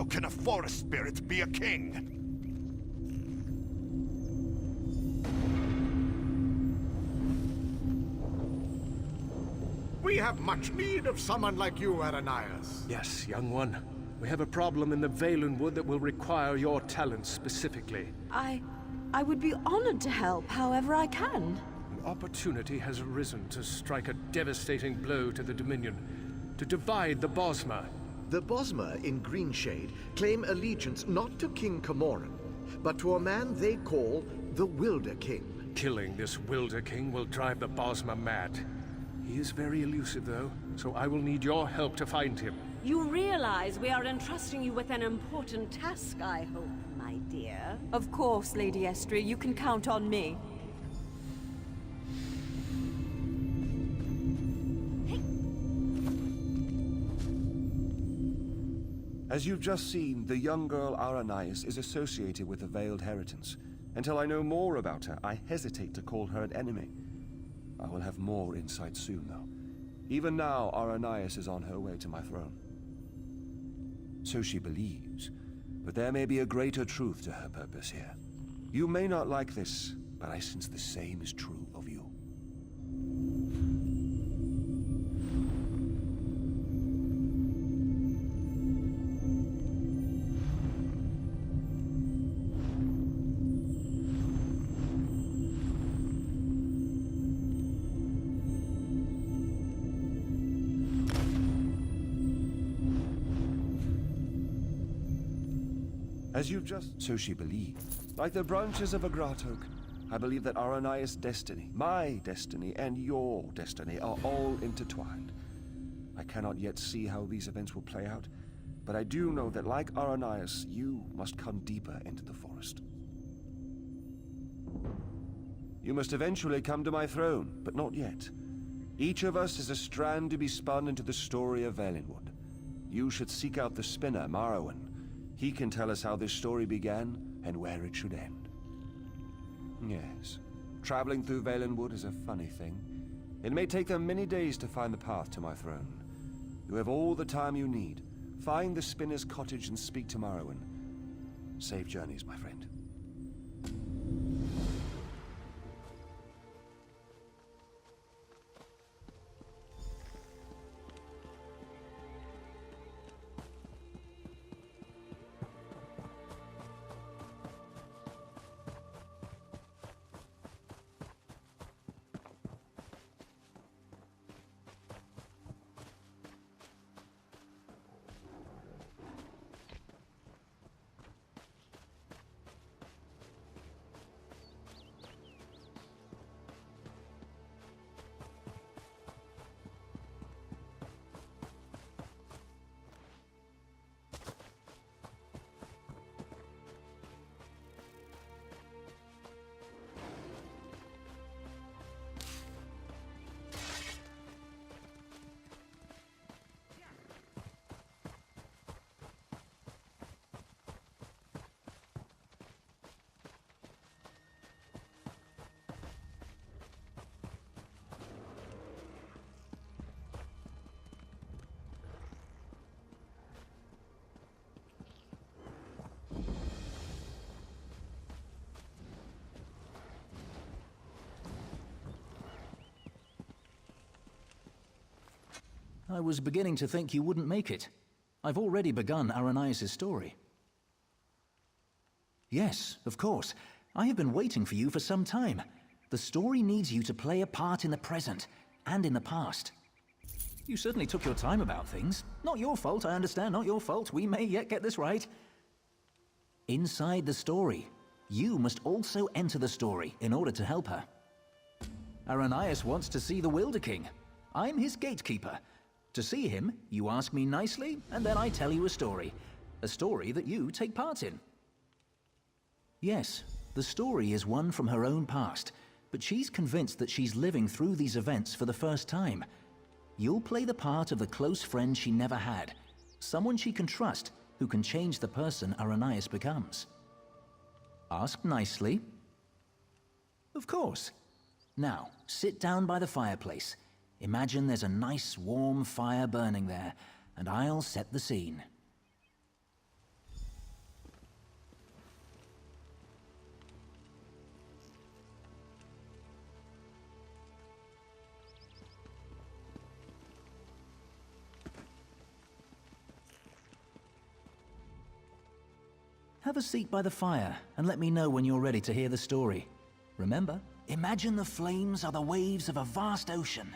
How can a forest spirit be a king? We have much need of someone like you, Aranias. Yes, young one. We have a problem in the Valenwood that will require your talents specifically. I would be honored to help however I can. An opportunity has arisen to strike a devastating blow to the Dominion, to divide the Bosmer. The Bosmer in Greenshade claim allegiance not to King Camoran, but to a man they call the Wilderking. Killing this Wilderking will drive the Bosmer mad. He is very elusive, though, so I will need your help to find him. You realize we are entrusting you with an important task, I hope, my dear. Of course, Lady Estria, you can count on me. As you've just seen, the young girl Aranias is associated with the Veiled Heritance. Until I know more about her, I hesitate to call her an enemy. I will have more insight soon, though. Even now, Aranias is on her way to my throne. So she believes, but there may be a greater truth to her purpose here. You may not like this, but I sense the same is true of you. As you've just... So she believed. Like the branches of a grottoak, I believe that Aranias' destiny, my destiny, and your destiny are all intertwined. I cannot yet see how these events will play out, but I do know that like Aranias, you must come deeper into the forest. You must eventually come to my throne, but not yet. Each of us is a strand to be spun into the story of Valenwood. You should seek out the spinner, Marrowan. He can tell us how this story began and where it should end. Yes, traveling through Valenwood is a funny thing. It may take them many days to find the path to my throne. You have all the time you need. Find the spinner's cottage and speak to Marrowan. Safe journeys, my friend. I was beginning to think you wouldn't make it. I've already begun Aranias' story. Yes, of course. I have been waiting for you for some time. The story needs you to play a part in the present and in the past. You certainly took your time about things. Not your fault, I understand, not your fault. We may yet get this right. Inside the story, you must also enter the story in order to help her. Aranias wants to see the Wilderking. I'm his gatekeeper. To see him, you ask me nicely, and then I tell you a story. A story that you take part in. Yes, the story is one from her own past, but she's convinced that she's living through these events for the first time. You'll play the part of the close friend she never had, someone she can trust, who can change the person Aranias becomes. Ask nicely. Of course. Now, sit down by the fireplace. Imagine there's a nice warm fire burning there, and I'll set the scene. Have a seat by the fire and let me know when you're ready to hear the story. Remember, imagine the flames are the waves of a vast ocean.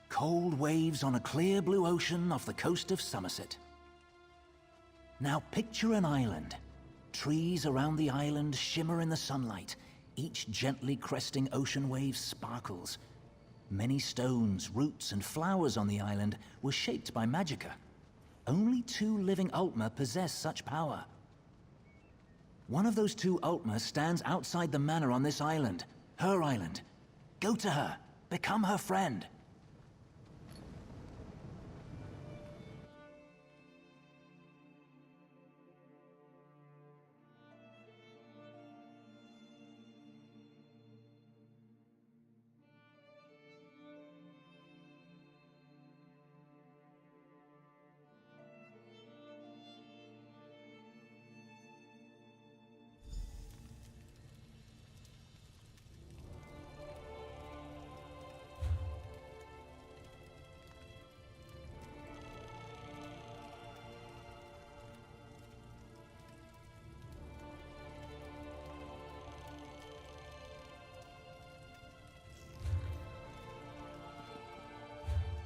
Cold waves on a clear blue ocean off the coast of Somerset. Now picture an island. Trees around the island shimmer in the sunlight. Each gently cresting ocean wave sparkles. Many stones, roots, and flowers on the island were shaped by magicka. Only 2 living Ultma possess such power. One of those 2 Ultma stands outside the manor on this island. Her island. Go to her. Become her friend.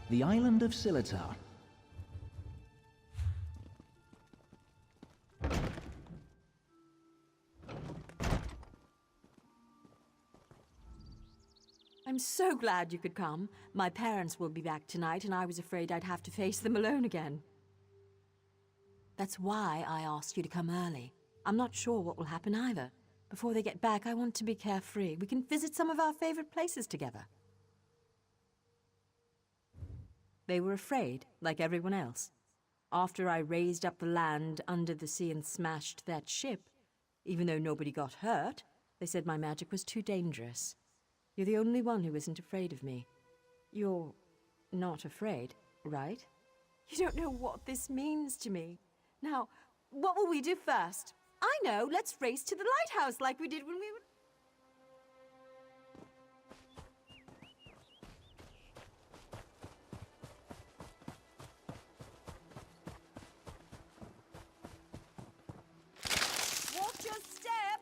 The island of Silatar. I'm so glad you could come. My parents will be back tonight, and I was afraid I'd have to face them alone again. That's why I asked you to come early. I'm not sure what will happen either. Before they get back, I want to be carefree. We can visit some of our favorite places together. They were afraid, like everyone else. After I raised up the land under the sea and smashed that ship, even though nobody got hurt, they said my magic was too dangerous. You're the only one who isn't afraid of me. You're not afraid, right? You don't know what this means to me. Now, what will we do first? I know, let's race to the lighthouse like we did when we were... Watch your step!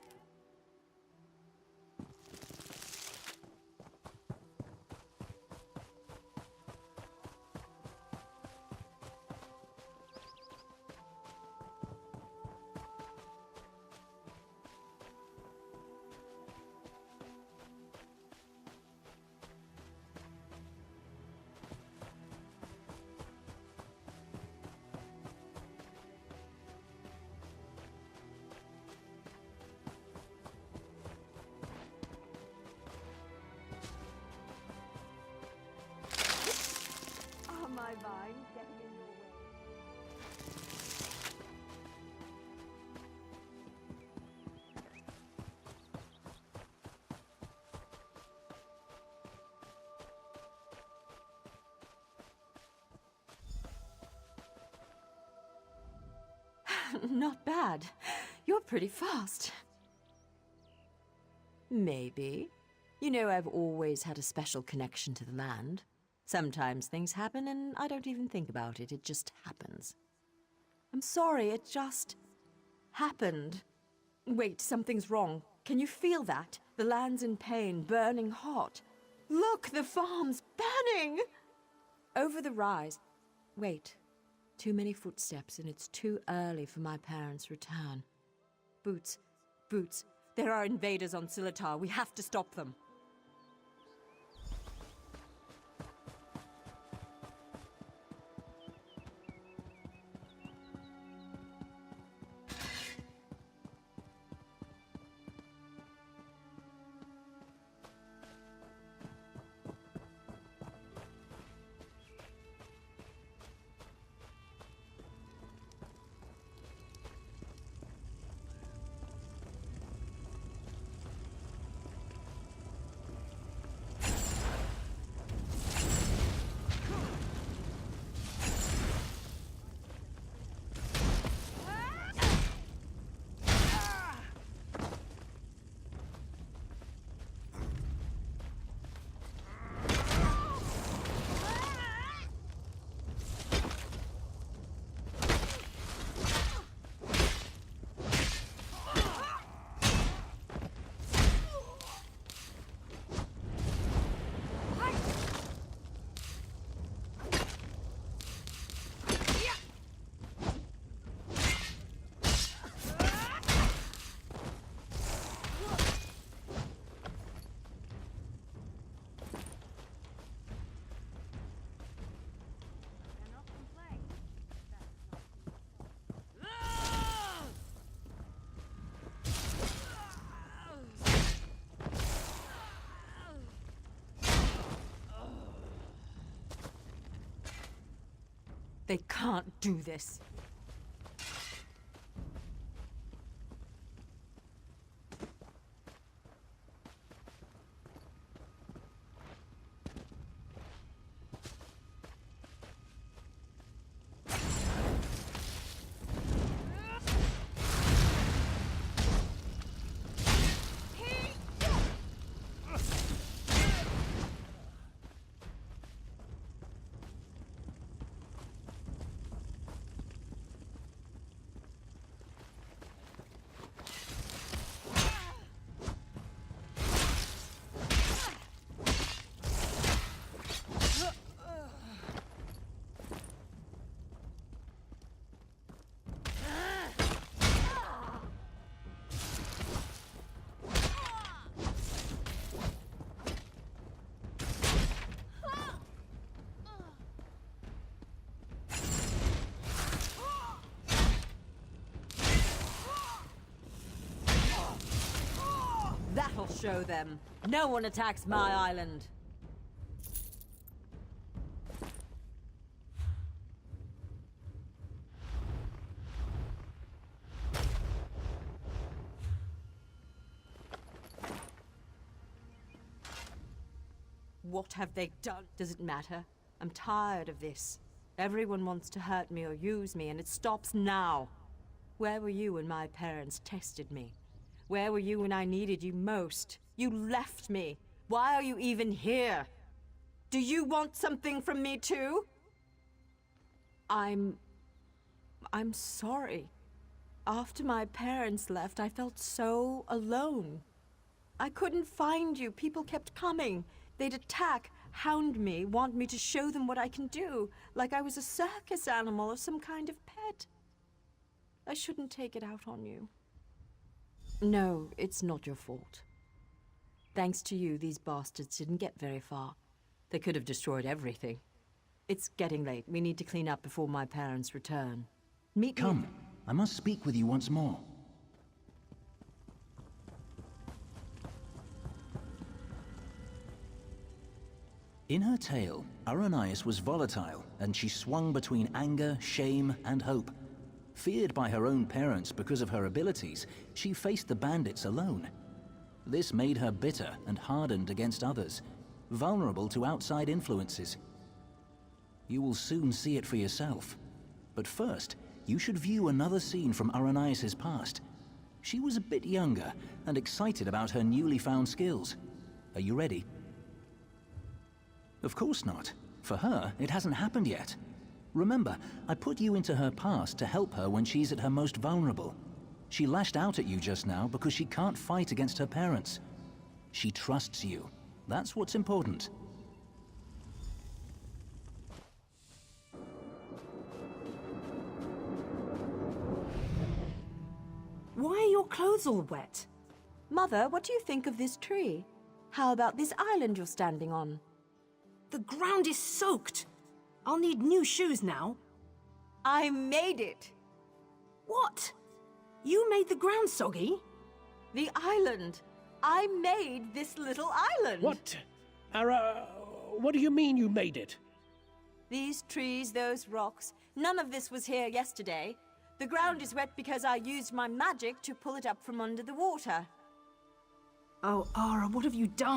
My vine getting in your way. Not bad. You're pretty fast. Maybe. You know, I've always had a special connection to the land. Sometimes things happen and I don't even think about it. It just happens. I'm sorry, it just happened. Wait, something's wrong. Can you feel that? The land's in pain, burning hot. Look, the farm's burning! Over the rise. Wait. Too many footsteps and it's too early for my parents' return. Boots. Boots. There are invaders on Silatar. We have to stop them. They can't do this. That'll show them. No one attacks my island. What have they done? Does it matter? I'm tired of this. Everyone wants to hurt me or use me, and it stops now. Where were you when my parents tested me? Where were you when I needed you most? You left me. Why are you even here? Do you want something from me too? I'm sorry. After my parents left, I felt so alone. I couldn't find you. People kept coming. They'd attack, hound me, want me to show them what I can do, like I was a circus animal or some kind of pet. I shouldn't take it out on you. No, it's not your fault. Thanks to you, these bastards didn't get very far. They could have destroyed everything. It's getting late. We need to clean up before my parents return. Meet me. Come, I must speak with you once more. In her tale, Aranias was volatile, and she swung between anger, shame, and hope. Feared by her own parents because of her abilities, she faced the bandits alone. This made her bitter and hardened against others, vulnerable to outside influences. You will soon see it for yourself. But first, you should view another scene from Aranias' past. She was a bit younger and excited about her newly found skills. Are you ready? Of course not. For her, it hasn't happened yet. Remember, I put you into her past to help her when she's at her most vulnerable. She lashed out at you just now because she can't fight against her parents. She trusts you. That's what's important. Why are your clothes all wet? Mother, what do you think of this tree? How about this island you're standing on? The ground is soaked. I'll need new shoes now. I made it! What? You made the ground soggy? The island! I made this little island! What? What do you mean you made it? These trees, those rocks, none of this was here yesterday. The ground is wet because I used my magic to pull it up from under the water. Oh, Ara, what have you done?